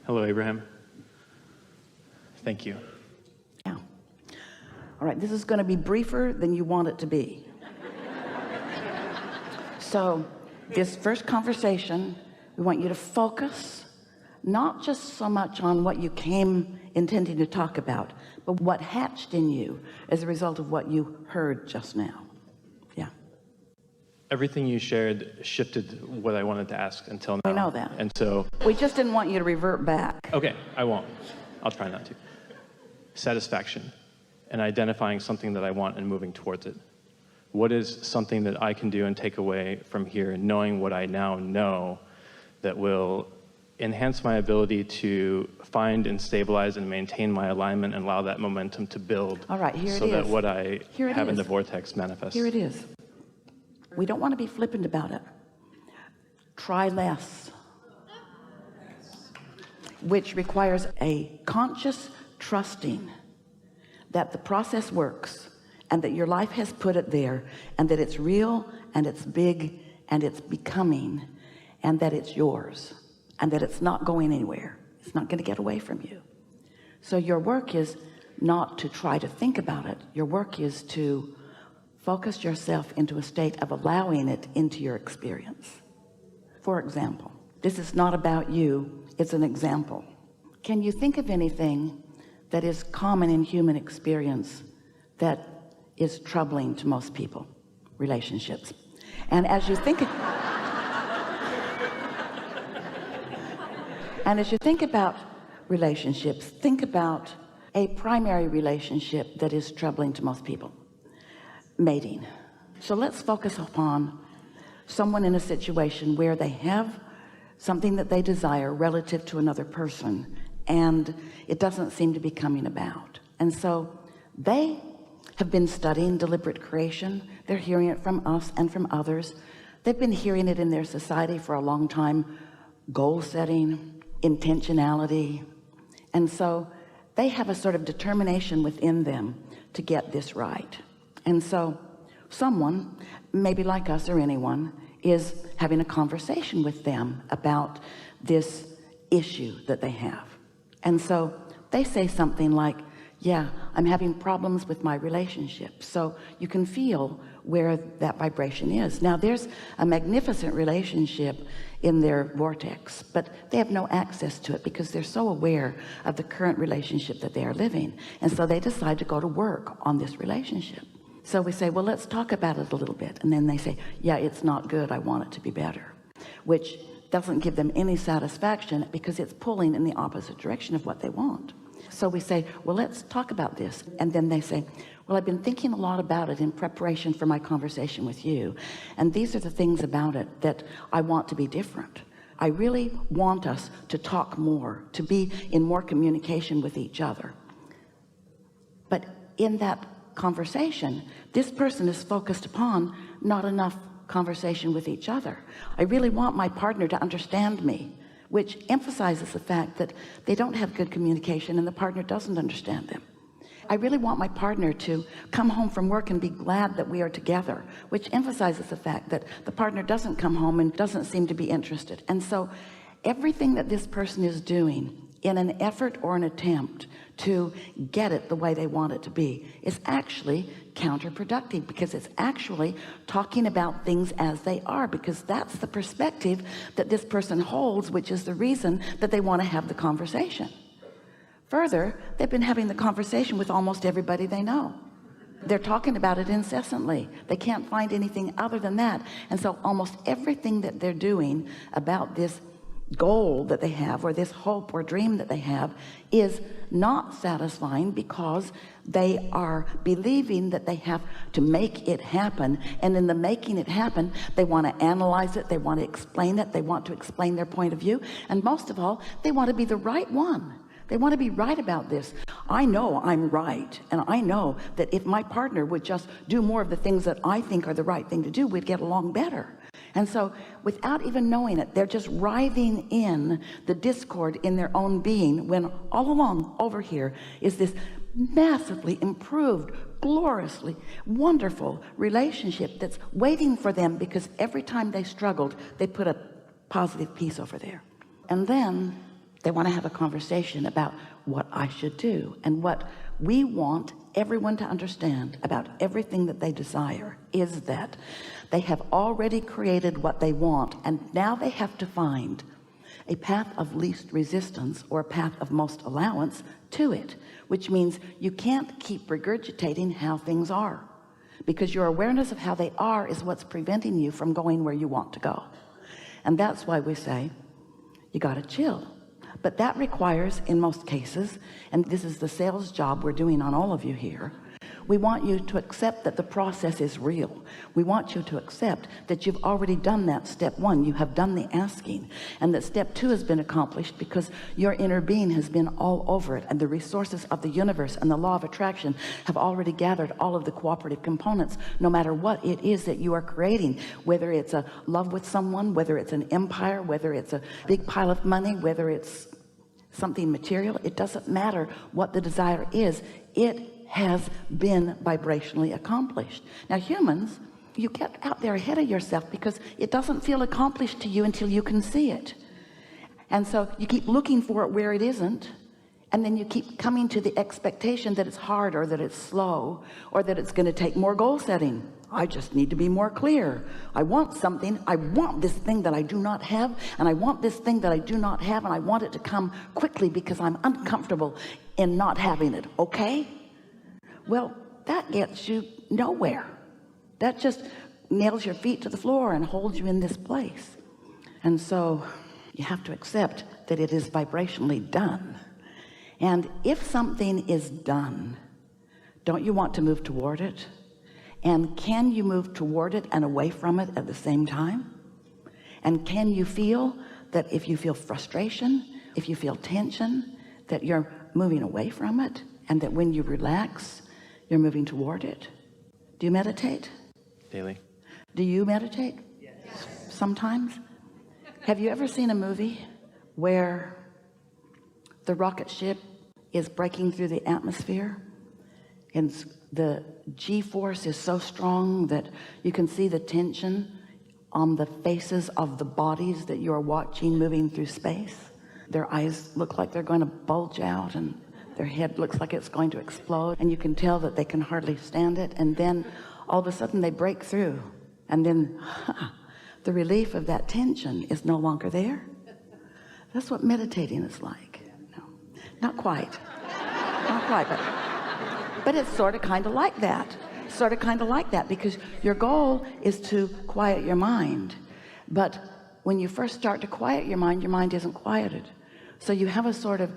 Hello, Abraham. Thank you. Yeah. All right, this is going to be briefer than you want it to be. So this first conversation, we want you to focus not just so much on what you came intending to talk about, but what hatched in you as a result of what you heard just now. Yeah. Everything you shared shifted what I wanted to ask until now. I know that. And so... We just didn't want you to revert back. Okay, I won't. I'll try not to. Satisfaction and identifying something that I want and moving towards it. What is something that I can do and take away from here, knowing what I now know that will enhance my ability to find and stabilize and maintain my alignment and allow that momentum to build. All right, here it is. So that what I have in the is. vortex manifests. Here it is. We don't want to be flippant about it. Try less, which requires a conscious trusting that the process works and that your life has put it there and that it's real and it's big and it's becoming and that it's yours and that it's not going anywhere. It's not going to get away from you. So your work is not to try to think about it. Your work is to focus yourself into a state of allowing it into your experience. For example, this is not about you, it's an example. Can you think of anything that is common in human experience that is troubling to most people? Relationships. And as you think about relationships, think about a primary relationship that is troubling to most people. Mating. So let's focus upon someone in a situation where they have something that they desire relative to another person and it doesn't seem to be coming about. And so they have been studying deliberate creation. They're hearing it from us and from others. They've been hearing it in their society for a long time. Goal setting, intentionality. And so they have a sort of determination within them to get this right. And so someone, maybe like us or anyone, is having a conversation with them about this issue that they have. And so they say something like, yeah, I'm having problems with my relationship. So you can feel where that vibration is. Now there's a magnificent relationship in their vortex, but they have no access to it because they're so aware of the current relationship that they are living. And so they decide to go to work on this relationship. So we say, well, let's talk about it a little bit. And then they say, yeah, it's not good. I want it to be better, which doesn't give them any satisfaction because it's pulling in the opposite direction of what they want. So we say, well, let's talk about this. And then they say, well, I've been thinking a lot about it in preparation for my conversation with you. And these are the things about it that I want to be different. I really want us to talk more, to be in more communication with each other. But in that conversation, this person is focused upon not enough conversation with each other. I really want my partner to understand me, which emphasizes the fact that they don't have good communication and the partner doesn't understand them. I really want my partner to come home from work and be glad that we are together, which emphasizes the fact that the partner doesn't come home and doesn't seem to be interested. And so everything that this person is doing in an effort or an attempt to get it the way they want it to be is actually counterproductive, because it's actually talking about things as they are, because that's the perspective that this person holds, which is the reason that they want to have the conversation. Further, they've been having the conversation with almost everybody they know. They're talking about it incessantly. They can't find anything other than that. And so almost everything that they're doing about this goal that they have, or this hope or dream that they have, is not satisfying because they are believing that they have to make it happen. And in the making it happen, they want to analyze it, they want to explain it, they want to explain their point of view, and most of all, they want to be the right one. They want to be right about this. I know I'm right, and I know that if my partner would just do more of the things that I think are the right thing to do, we'd get along better. And so without even knowing it, they're just writhing in the discord in their own being, when all along over here is this massively improved, gloriously wonderful relationship that's waiting for them, because every time they struggled, they put a positive piece over there. And then They want to have a conversation about what I should do. And what we want everyone to understand about everything that they desire is that they have already created what they want, and now they have to find a path of least resistance or a path of most allowance to it, which means you can't keep regurgitating how things are, because your awareness of how they are is what's preventing you from going where you want to go. And that's why we say you got to chill. But that requires, in most cases, and this is the sales job we're doing on all of you here, we want you to accept that the process is real. We want you to accept that you've already done that step one. You have done the asking, and that step two has been accomplished because your inner being has been all over it, and the resources of the universe and the law of attraction have already gathered all of the cooperative components, no matter what it is that you are creating, whether it's a love with someone, whether it's an empire, whether it's a big pile of money, whether it's something material. It doesn't matter what the desire is. It has been vibrationally accomplished. Now humans, you get out there ahead of yourself because it doesn't feel accomplished to you until you can see it, and so you keep looking for it where it isn't, and then you keep coming to the expectation that it's hard, or that it's slow, or that it's going to take more goal setting. I just need to be more clear. I want something. I want this thing that I do not have, and I want this thing that I do not have, and I want it to come quickly because I'm uncomfortable in not having it. Okay, well, that gets you nowhere. That just nails your feet to the floor and holds you in this place. And so you have to accept that it is vibrationally done. And if something is done, don't you want to move toward it? And can you move toward it and away from it at the same time? And can you feel that if you feel frustration, if you feel tension, that you're moving away from it, and that when you relax, you're moving toward it? Do you meditate? Daily. Do you meditate? Yes. Sometimes? Have you ever seen a movie where the rocket ship is breaking through the atmosphere, and the G-force is so strong that you can see the tension on the faces of the bodies that you're watching moving through space? Their eyes look like they're going to bulge out, and their head looks like it's going to explode, and you can tell that they can hardly stand it. And then all of a sudden they break through, and then the relief of that tension is no longer there. That's what meditating is like. No, not quite, not quite, but it's sort of kind of like that, because your goal is to quiet your mind. But when you first start to quiet your mind isn't quieted. So you have a sort of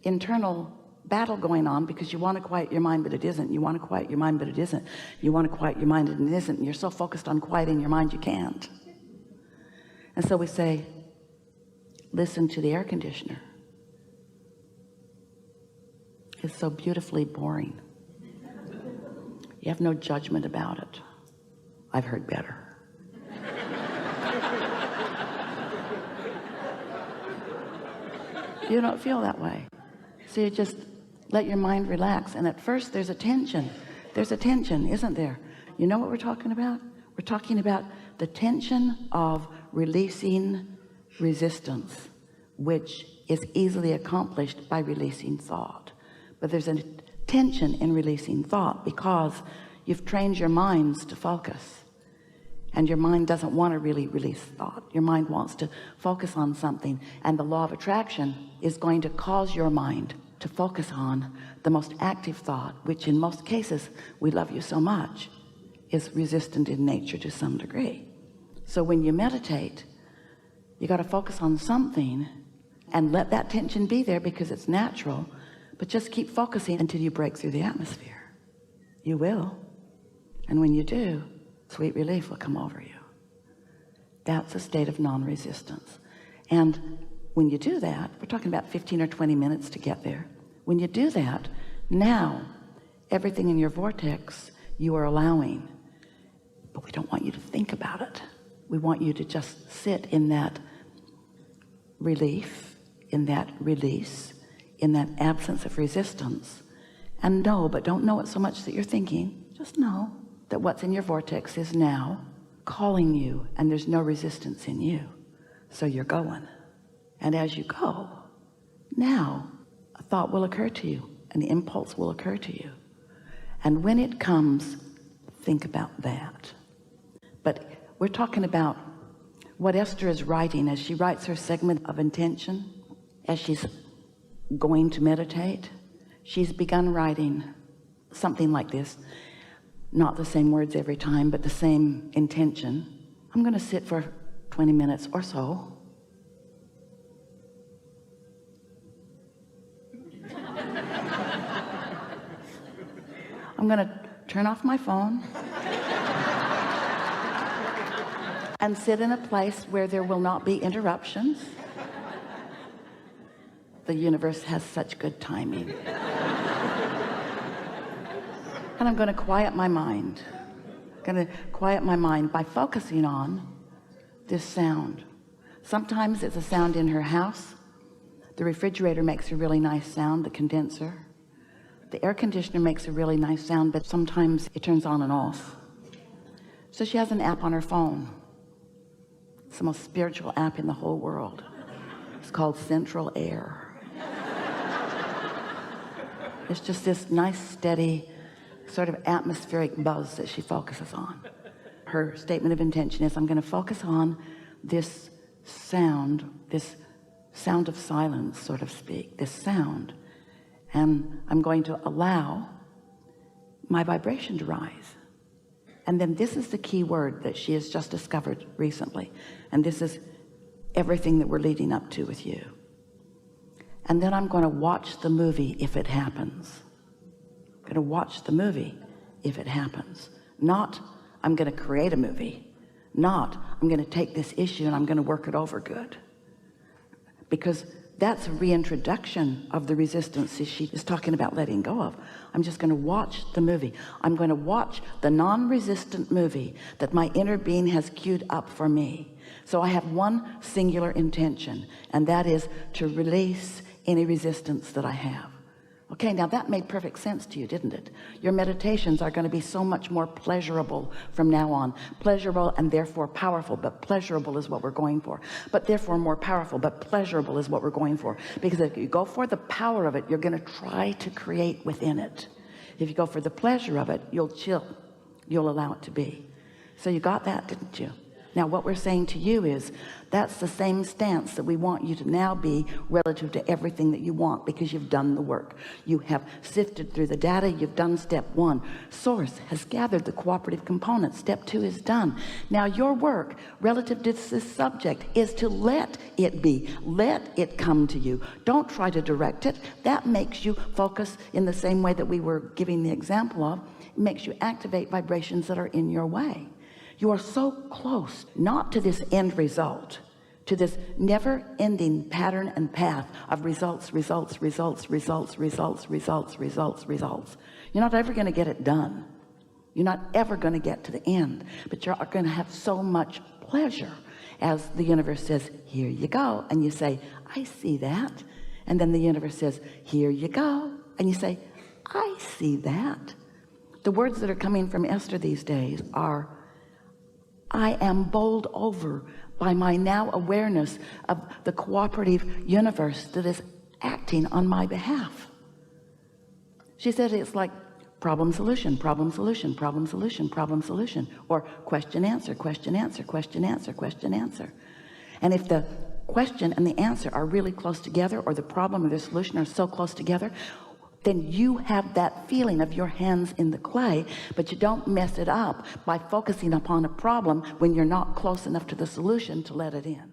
internal battle going on, because you want to quiet your mind but it isn't. You want to quiet your mind but it isn't. You want to quiet your mind and it isn't. And you're so focused on quieting your mind you can't. And so we say, listen to the air conditioner. It's so beautifully boring. You have no judgment about it. I've heard better. You don't feel that way. So you just let your mind relax. And at first there's a tension. There's a tension, isn't there? You know what we're talking about? We're talking about the tension of releasing resistance, which is easily accomplished by releasing thought. But there's a tension in releasing thought because you've trained your minds to focus, and your mind doesn't want to really release thought. Your mind wants to focus on something, and the law of attraction is going to cause your mind to focus on the most active thought, which in most cases, we love you so much, is resistant in nature to some degree. So when you meditate, you got to focus on something and let that tension be there because it's natural, but just keep focusing until you break through the atmosphere. You will. And when you do, sweet relief will come over you. That's a state of non-resistance. And when you do that, we're talking about 15 or 20 minutes to get there. When you do that, now everything in your vortex you are allowing, but we don't want you to think about it. We want you to just sit in that relief, in that release, in that absence of resistance, and know, but don't know it so much that you're thinking. Just know that what's in your vortex is now calling you, and there's no resistance in you. So you're going. And as you go, Now a thought will occur to you, an impulse will occur to you, and when it comes, think about that. But we're talking about what Esther is writing as she writes her segment of intention, as she's going to meditate. She's begun writing something like this, not the same words every time, but the same intention. I'm going to sit for 20 minutes or so. I'm going to turn off my phone and sit in a place where there will not be interruptions. The universe has such good timing. And I'm going to quiet my mind. I'm going to quiet my mind by focusing on this sound. Sometimes it's a sound in her house. The refrigerator makes a really nice sound, the condenser. The air conditioner makes a really nice sound, but sometimes it turns on and off. So she has an app on her phone. It's the most spiritual app in the whole world. It's called Central Air. It's just this nice, steady, sort of atmospheric buzz that she focuses on. Her statement of intention is, I'm going to focus on this sound of silence, so to speak, this sound, and I'm going to allow my vibration to rise. And then this is the key word that she has just discovered recently, and this is everything that we're leading up to with you. And then I'm going to watch the movie if it happens. I'm going to watch the movie if it happens. Not I'm going to create a movie. Not I'm going to take this issue and I'm going to work it over good. Because that's a reintroduction of the resistances she is talking about letting go of. I'm just going to watch the movie. I'm going to watch the non-resistant movie that my inner being has queued up for me. So I have one singular intention, and that is to release any resistance that I have. Okay, now that made perfect sense to you, didn't it? Your meditations are going to be so much more pleasurable from now on. Pleasurable and therefore powerful, but pleasurable is what we're going for. But therefore more powerful, but pleasurable is what we're going for. Because if you go for the power of it, you're going to try to create within it. If you go for the pleasure of it, you'll chill. You'll allow it to be. So you got that, didn't you? Now what we're saying to you is that's the same stance that we want you to now be relative to everything that you want, because you've done the work. You have sifted through the data. You've done step one. Source has gathered the cooperative components. Step two is done. Now your work relative to this subject is to let it be. Let it come to you. Don't try to direct it. That makes you focus in the same way that we were giving the example of. It makes you activate vibrations that are in your way. You are so close, not to this end result, to this never-ending pattern and path of results. You're not ever going to get it done. You're not ever going to get to the end, but you're going to have so much pleasure as the universe says, here you go. And you say, I see that. And then the universe says, here you go. And you say, I see that. The words that are coming from Esther these days are, I am bowled over by my now awareness of the cooperative universe that is acting on my behalf. She said it's like problem solution, problem solution, problem solution, problem solution, or question answer, question answer, question answer, question answer. And if the question and the answer are really close together, or the problem or the solution are so close together, then you have that feeling of your hands in the clay, but you don't mess it up by focusing upon a problem when you're not close enough to the solution to let it in.